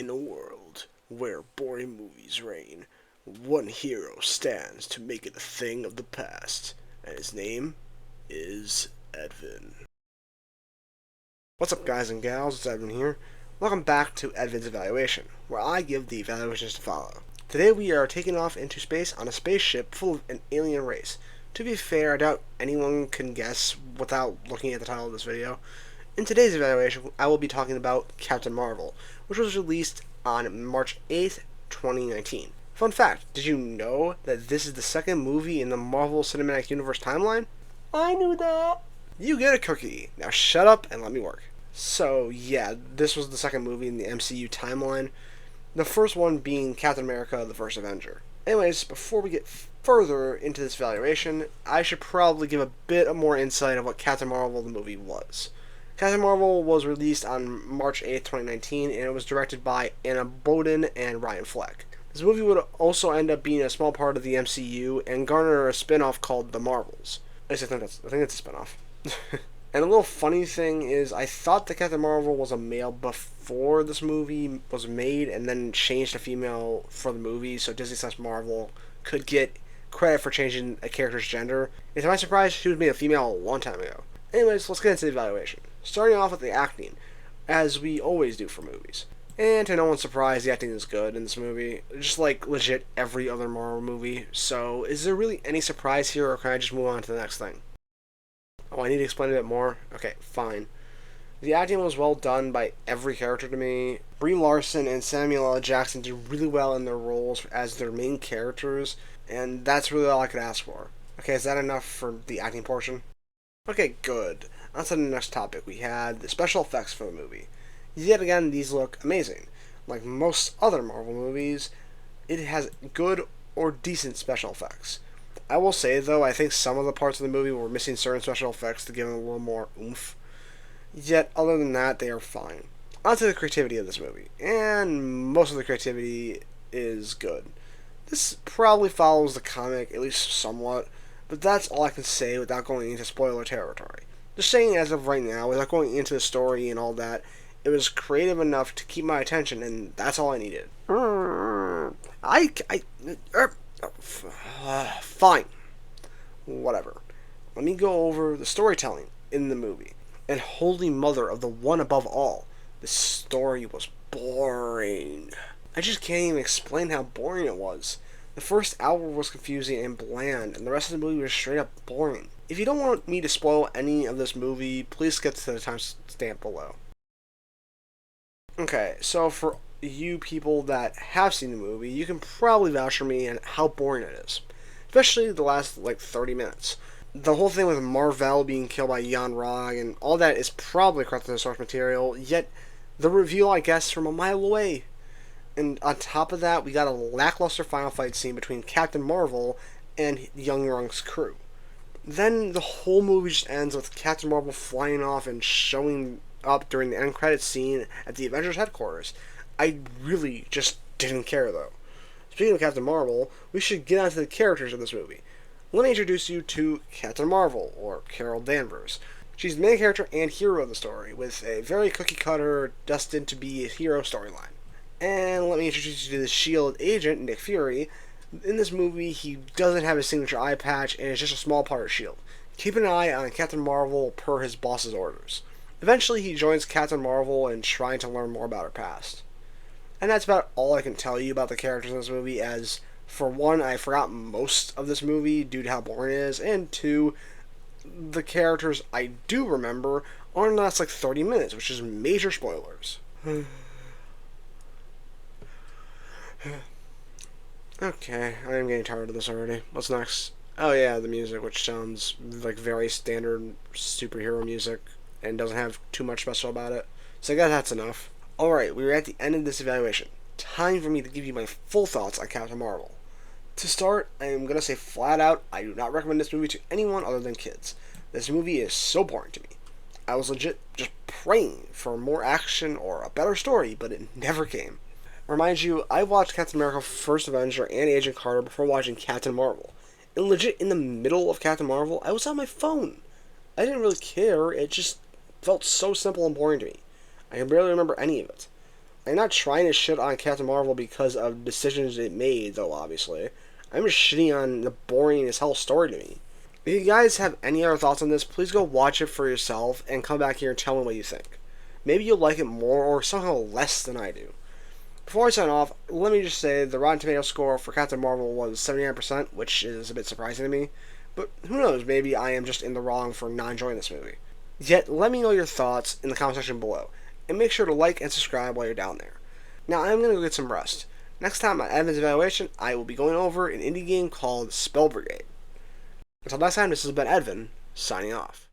In a world where boring movies reign, one hero stands to make it a thing of the past, and his name is Edvin. What's up, guys and gals? It's Edvin here. Welcome back to Edvin's Evaluation, where I give the evaluations to follow. Today we are taking off into space on a spaceship full of an alien race. To be fair, I doubt anyone can guess without looking at the title of this video. In today's evaluation, I will be talking about Captain Marvel, which was released on March 8th, 2019. Fun fact, did you know that this is the second movie in the Marvel Cinematic Universe timeline? I knew that! You get a cookie. Now shut up and let me work. So yeah, this was the second movie in the MCU timeline, the first one being Captain America: The First Avenger. Anyways, before we get further into this evaluation, I should probably give a bit more insight of what Captain Marvel the movie was. Captain Marvel was released on March 8th, 2019, and it was directed by Anna Boden and Ryan Fleck. This movie would also end up being a small part of the MCU and garner a spin-off called The Marvels. At least I think it's a spin-off. And a little funny thing is, I thought that Captain Marvel was a male before this movie was made, and then changed to female for the movie, so Disney/Marvel could get credit for changing a character's gender. And to my surprise, she was made a female a long time ago. Anyways, let's get into the evaluation. Starting off with the acting, as we always do for movies. And to no one's surprise, the acting is good in this movie, just like legit every other Marvel movie. So, is there really any surprise here, or can I just move on to the next thing? Oh, I need to explain a bit more? Okay, fine. The acting was well done by every character to me. Brie Larson and Samuel L. Jackson did really well in their roles as their main characters, and that's really all I could ask for. Okay, is that enough for the acting portion? Okay, good. On to the next topic. We had the special effects for the movie. Yet again, these look amazing. Like most other Marvel movies, it has good or decent special effects. I will say, though, I think some of the parts of the movie were missing certain special effects to give them a little more oomph. Yet, other than that, they are fine. On to the creativity of this movie. And most of the creativity is good. This probably follows the comic, at least somewhat, but that's all I can say without going into spoiler territory. Just saying as of right now, without going into the story and all that, it was creative enough to keep my attention, and that's all I needed. Fine. Whatever. Let me go over the storytelling in the movie. And holy mother of the one above all, the story was boring. I just can't even explain how boring it was. The first hour was confusing and bland, and the rest of the movie was straight up boring. If you don't want me to spoil any of this movie, please skip to the timestamp below. Okay, so for you people that have seen the movie, you can probably vouch for me on how boring it is. Especially the last, 30 minutes. The whole thing with Mar-Vell being killed by Jan Rog and all that is probably correct in the source material, yet the reveal, I guess, from a mile away. And on top of that, we got a lackluster final fight scene between Captain Marvel and Young Rung's crew. Then the whole movie just ends with Captain Marvel flying off and showing up during the end credits scene at the Avengers headquarters. I really just didn't care, though. Speaking of Captain Marvel, we should get onto the characters of this movie. Let me introduce you to Captain Marvel, or Carol Danvers. She's the main character and hero of the story, with a very cookie-cutter, destined to be a hero storyline. And let me introduce you to the S.H.I.E.L.D. agent, Nick Fury. In this movie, he doesn't have his signature eye patch, and is just a small part of S.H.I.E.L.D. Keep an eye on Captain Marvel per his boss's orders. Eventually, he joins Captain Marvel and trying to learn more about her past. And that's about all I can tell you about the characters in this movie, as, for one, I forgot most of this movie due to how boring it is, and two, the characters I do remember only last 30 minutes, which is major spoilers. Okay, I am getting tired of this already. What's next? Oh yeah, the music, which sounds like very standard superhero music and doesn't have too much special about it. So I guess that's enough. Alright, we are at the end of this evaluation. Time for me to give you my full thoughts on Captain Marvel. To start, I am going to say flat out, I do not recommend this movie to anyone other than kids. This movie is so boring to me. I was legit just praying for more action or a better story, but it never came. Remind you, I watched Captain America: First Avenger and Agent Carter before watching Captain Marvel. And legit, in the middle of Captain Marvel, I was on my phone. I didn't really care, it just felt so simple and boring to me. I can barely remember any of it. I'm not trying to shit on Captain Marvel because of decisions it made, though, obviously. I'm just shitting on the boring as hell story to me. If you guys have any other thoughts on this, please go watch it for yourself and come back here and tell me what you think. Maybe you'll like it more or somehow less than I do. Before I sign off, let me just say the Rotten Tomatoes score for Captain Marvel was 79%, which is a bit surprising to me. But who knows, maybe I am just in the wrong for not enjoying this movie. Yet, let me know your thoughts in the comment section below, and make sure to like and subscribe while you're down there. Now, I'm going to go get some rest. Next time on Edvin's Evaluation, I will be going over an indie game called Spell Brigade. Until next time, this has been Edvin, signing off.